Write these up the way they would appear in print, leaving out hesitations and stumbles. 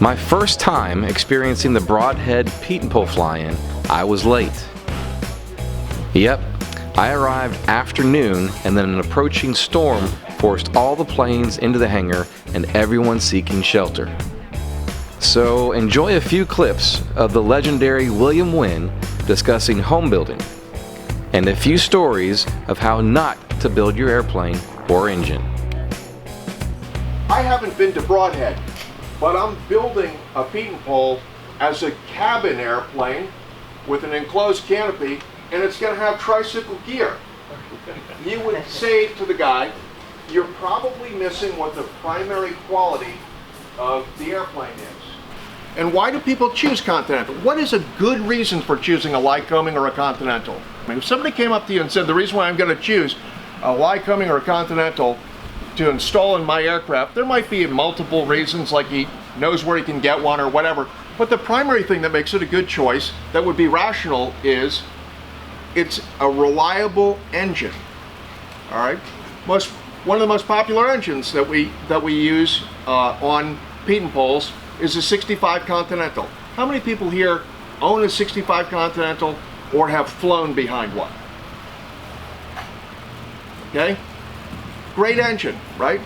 My first time experiencing the Broadhead Pietenpol fly-in, I was late. Yep, I arrived after noon, and then an approaching storm forced all the planes into the hangar and everyone seeking shelter. So enjoy a few clips of the legendary William Wynne discussing home building, and a few stories of how not to build your airplane or engine. I haven't been to Broadhead, but I'm building a Pietenpol as a cabin airplane with an enclosed canopy, and it's going to have tricycle gear. You would say to the guy, you're probably missing what the primary quality of the airplane is. And why do people choose Continental? What is a good reason for choosing a Lycoming or a Continental? I mean, if somebody came up to you and said, the reason why I'm going to choose a Lycoming or a Continental to install in my aircraft, there might be multiple reasons, like he knows where he can get one or whatever. But the primary thing that makes it a good choice, that would be rational, is it's a reliable engine. All right, one of the most popular engines that we use on Pietenpols is a 65 Continental. How many people here own a 65 Continental or have flown behind one? Okay, great engine, right?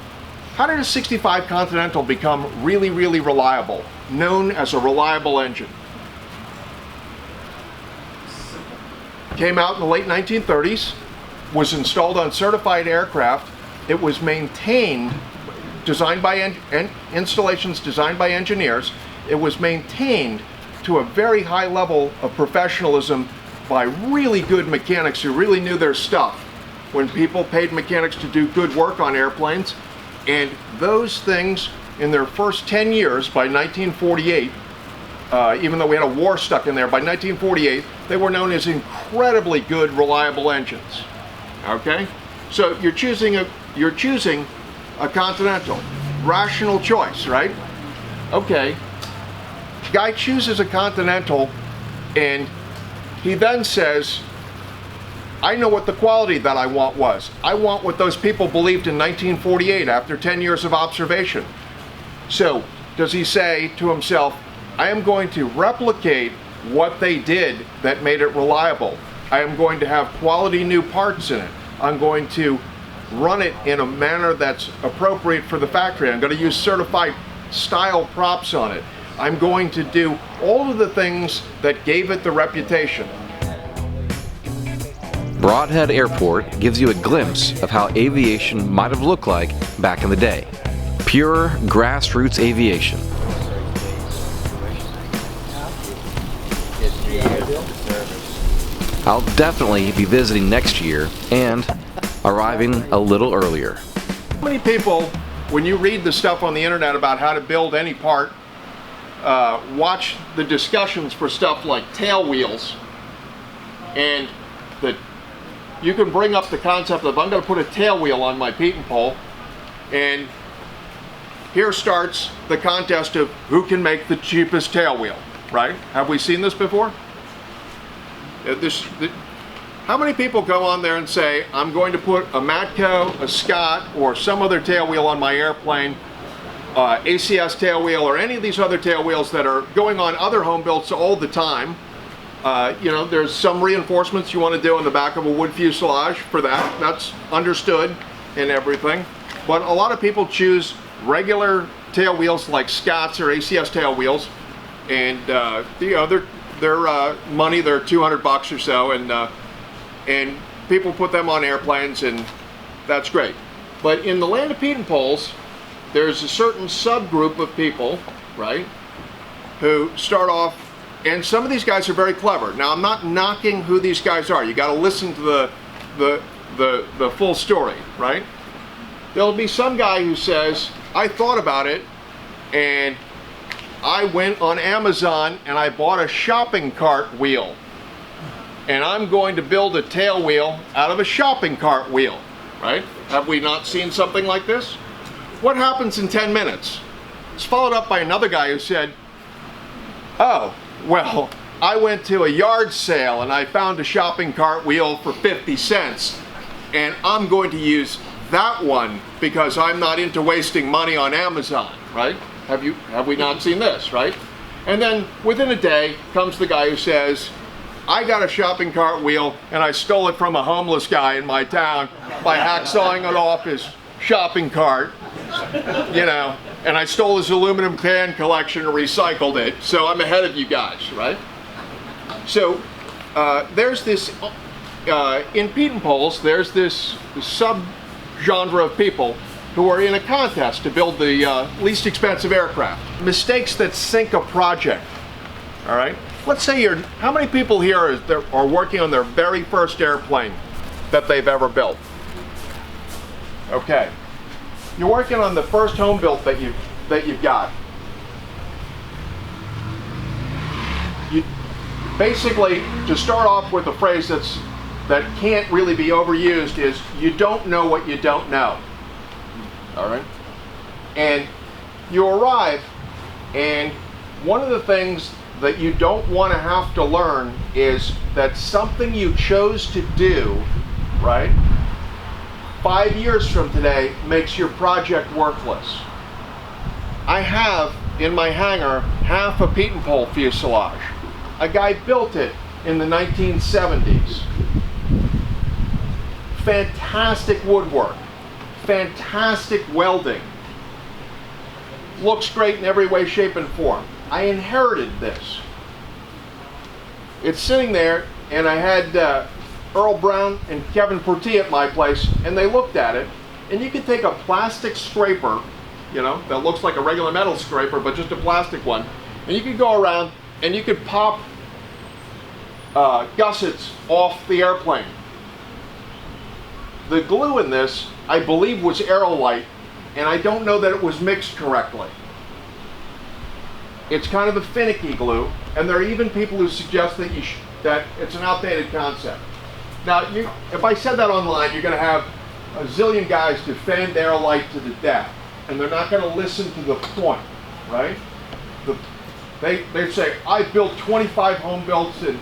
How did a 65 Continental become really, really reliable, known as a reliable engine? Came out in the late 1930s, was installed on certified aircraft. It was maintained, installations designed by engineers. It was maintained to a very high level of professionalism by really good mechanics who really knew their stuff. When people paid mechanics to do good work on airplanes, and those things in their first 10 years, by 1948, even though we had a war stuck in there, by 1948, they were known as incredibly good, reliable engines. Okay? So you're choosing a Continental. Rational choice, right? Okay. Guy chooses a Continental, and he then says, I know what the quality that I want was. I want what those people believed in 1948 after 10 years of observation. So does he say to himself, I am going to replicate what they did that made it reliable. I am going to have quality new parts in it. I'm going to run it in a manner that's appropriate for the factory. I'm going to use certified style props on it. I'm going to do all of the things that gave it the reputation. Broadhead Airport gives you a glimpse of how aviation might have looked like back in the day. Pure grassroots aviation. I'll definitely be visiting next year and arriving a little earlier. How many people, when you read the stuff on the internet about how to build any part, watch the discussions for stuff like tail wheels, and that you can bring up the concept of, I'm going to put a tail wheel on my Pietenpol, and here starts the contest of who can make the cheapest tail wheel, right? Have we seen this before? How many people go on there and say, I'm going to put a Matco, a Scott, or some other tail wheel on my airplane, ACS tail wheel, or any of these other tail wheels that are going on other home builds all the time. You know, there's some reinforcements you want to do in the back of a wood fuselage for that. That's understood and everything. But a lot of people choose regular tail wheels like Scott's or ACS tail wheels, and you know, they're money. They're $200 or so, and people put them on airplanes, and that's great. But in the land of Pietenpols, there's a certain subgroup of people, right, who start off, and some of these guys are very clever. Now, I'm not knocking who these guys are. You got to listen to the full story, right? There'll be some guy who says, I thought about it, and I went on Amazon and I bought a shopping cart wheel, and I'm going to build a tail wheel out of a shopping cart wheel, right? Have we not seen something like this? What happens in 10 minutes? It's followed up by another guy who said, oh, well, I went to a yard sale and I found a shopping cart wheel for 50 cents, and I'm going to use that one because I'm not into wasting money on Amazon, right? have we not seen this, right? And then within a day comes the guy who says, I got a shopping cart wheel and I stole it from a homeless guy in my town by hacksawing it off his shopping cart, you know, and I stole his aluminum can collection and recycled it, so I'm ahead of you guys, right? So there's this, in Pietenpols, there's this sub-genre of people who are in a contest to build the least expensive aircraft. Mistakes that sink a project, all right? Let's say how many people here are working on their very first airplane that they've ever built? Okay. You're working on the first home built that you've got. Basically, to start off with a phrase that can't really be overused is, you don't know what you don't know. All right? And you arrive, and one of the things that you don't want to have to learn is that something you chose to do, right, 5 years from today makes your project worthless. I have in my hangar half a Pietenpol fuselage. A guy built it in the 1970s. Fantastic woodwork, fantastic welding, looks great in every way, shape, and form. I inherited this. It's sitting there, and I had Earl Brown and Kevin Porti at my place, and they looked at it, and you could take a plastic scraper, you know, that looks like a regular metal scraper, but just a plastic one, and you could go around and you could pop gussets off the airplane. The glue in this, I believe, was aerolite, and I don't know that it was mixed correctly. It's kind of a finicky glue, and there are even people who suggest that that it's an outdated concept. Now, if I said that online, you're going to have a zillion guys defend aerolite to the death, and they're not going to listen to the point, right? They say, I built 25 home builds and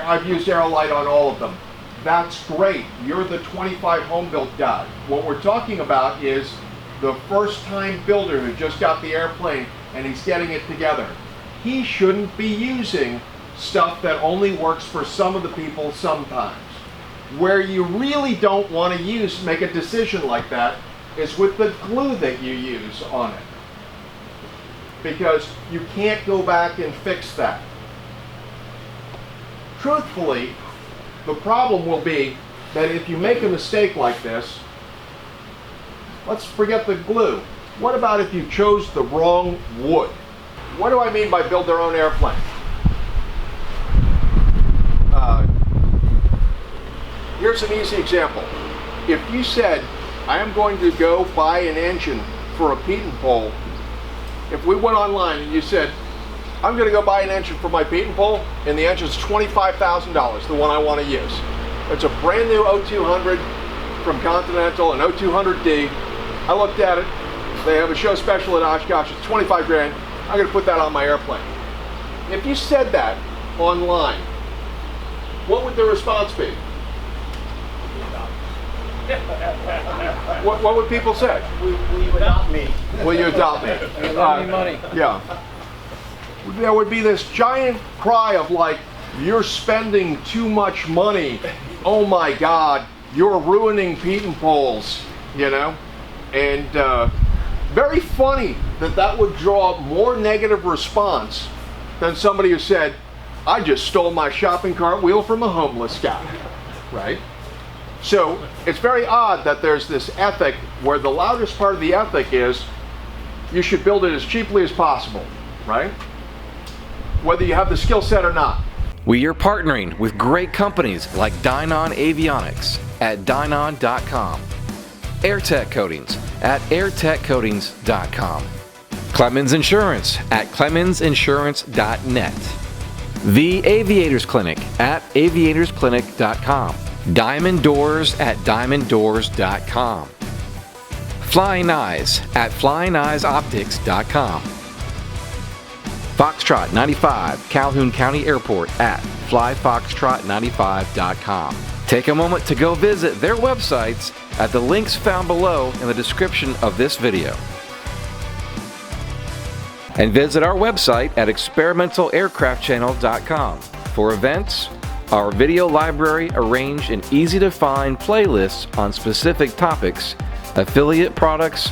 I've used aerolite on all of them. That's great. You're the 25 home built guy. What we're talking about is the first time builder who just got the airplane and he's getting it together. He shouldn't be using stuff that only works for some of the people sometimes. Where you really don't want to make a decision like that is with the glue that you use on it. Because you can't go back and fix that. Truthfully, the problem will be that if you make a mistake like this, let's forget the glue. What about if you chose the wrong wood? What do I mean by build their own airplane? Here's an easy example. If you said, I am going to go buy an engine for a Pietenpol, if we went online and you said, I'm going to go buy an engine for my Pietenpol, and the engine's $25,000, the one I want to use. It's a brand new 0200 from Continental, an 0200D. I looked at it. They have a show special at Oshkosh. It's 25 grand. I'm going to put that on my airplane. If you said that online, what would the response be? What would people say? Will you adopt me? Will you adopt me? Lend me money. Yeah. There would be this giant cry of like, you're spending too much money. Oh my God, you're ruining Pietenpols, you know? And very funny that would draw more negative response than somebody who said, I just stole my shopping cart wheel from a homeless guy, right? So it's very odd that there's this ethic where the loudest part of the ethic is you should build it as cheaply as possible, right? Whether you have the skill set or not. We are partnering with great companies like Dynon Avionics at Dynon.com, Airtech Coatings at AirTechCoatings.com, Clemens Insurance at ClemensInsurance.net, The Aviators Clinic at AviatorsClinic.com, Diamond Doors at DiamondDoors.com, Flying Eyes at FlyingEyesOptics.com, Foxtrot 95, Calhoun County Airport at FlyFoxtrot95.com. Take a moment to go visit their websites at the links found below in the description of this video. And visit our website at experimentalaircraftchannel.com for events, our video library arranged in easy-to-find playlists on specific topics, affiliate products,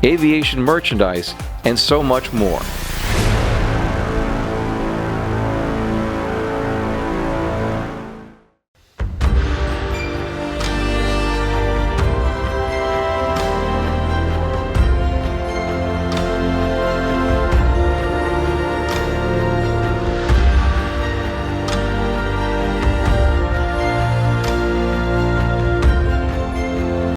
aviation merchandise, and so much more.